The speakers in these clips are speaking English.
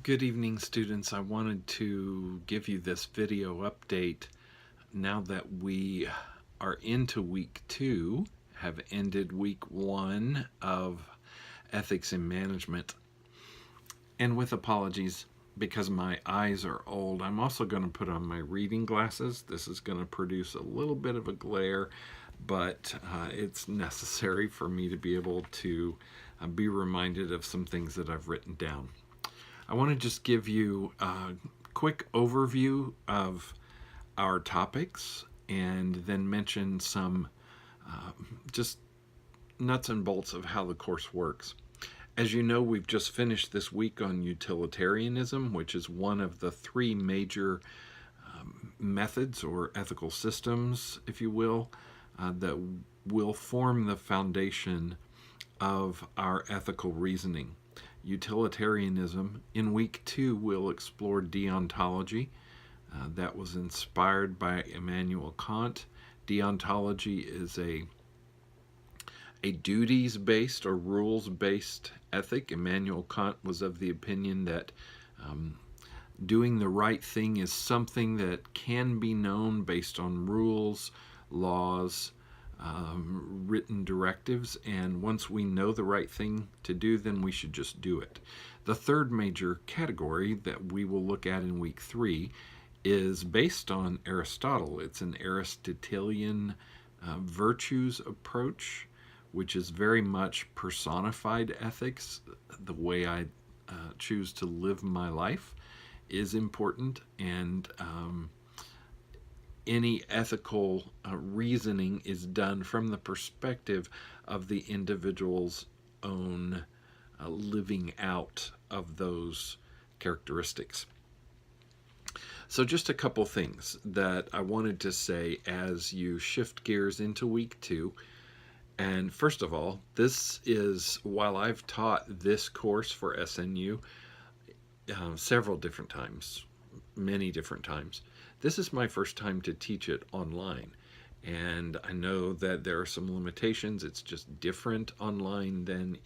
Good evening, students. I wanted to give you this video update now that we are into week 2, have ended week 1 of ethics in management. And with apologies, because my eyes are old, I'm also going to put on my reading glasses. This is going to produce a little bit of a glare, but it's necessary for me to be able to be reminded of some things that I've written down. I want to just give you a quick overview of our topics and then mention some just nuts and bolts of how the course works. As you know, we've just finished this week on utilitarianism, which is one of the 3 major methods or ethical systems, if you will, that will form the foundation of our ethical reasoning. Utilitarianism. In week 2, we'll explore deontology. That was inspired by Immanuel Kant. Deontology is a duties-based or rules-based ethic. Immanuel Kant was of the opinion that doing the right thing is something that can be known based on rules, laws, written directives, and once we know the right thing to do, then we should just do it. The third major category that we will look at in week 3 is based on Aristotle. It's an Aristotelian virtues approach, which is very much personified ethics. The way I choose to live my life is important, and any ethical reasoning is done from the perspective of the individual's own living out of those characteristics. So just a couple things that I wanted to say as you shift gears into week 2. And first of all, this is, while I've taught this course for SNU several different times, many different times, this is my first time to teach it online. And I know that there are some limitations. It's just different online than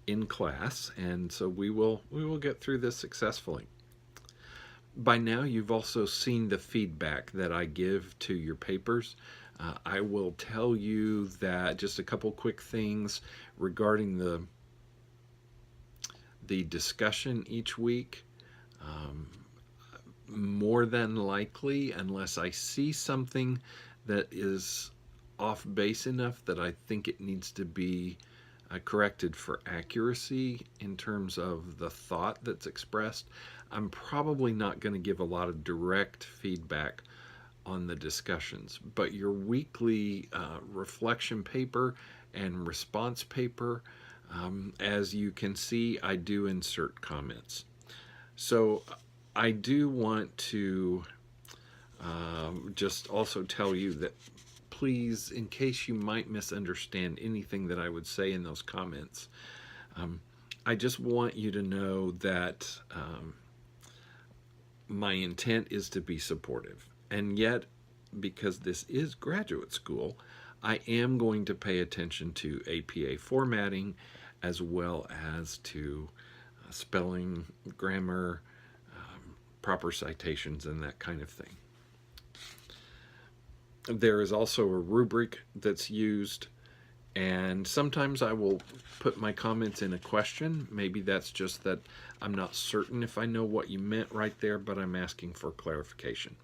in class. And so we will get through this successfully. By now, you've also seen the feedback that I give to your papers. I will tell you that just a couple quick things regarding the discussion each week. More than likely, unless I see something that is off base enough that I think it needs to be corrected for accuracy in terms of the thought that's expressed, I'm probably not going to give a lot of direct feedback on the discussions. But your weekly reflection paper and response paper, as you can see, I do insert comments. So I do want to just also tell you that please, in case you might misunderstand anything that I would say in those comments, I just want you to know that my intent is to be supportive. And yet, because this is graduate school, I am going to pay attention to APA formatting as well as to spelling, grammar, proper citations, and that kind of thing. There is also a rubric that's used, and sometimes I will put my comments in a question. Maybe that's just that I'm not certain if I know what you meant right there, but I'm asking for clarification.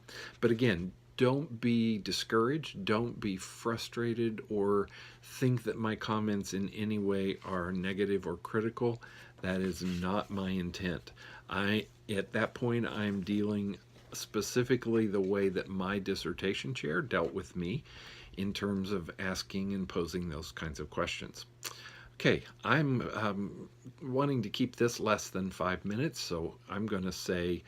But again, don't be discouraged, don't be frustrated, or think that my comments in any way are negative or critical. That is not my intent. At that point, I'm dealing specifically the way that my dissertation chair dealt with me in terms of asking and posing those kinds of questions. Okay, I'm wanting to keep this less than 5 minutes, so I'm going to say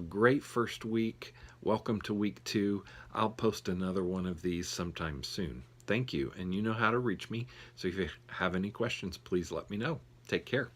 great first week. Welcome to week 2. I'll post another one of these sometime soon. Thank you, and you know how to reach me, so if you have any questions, please let me know. Take care.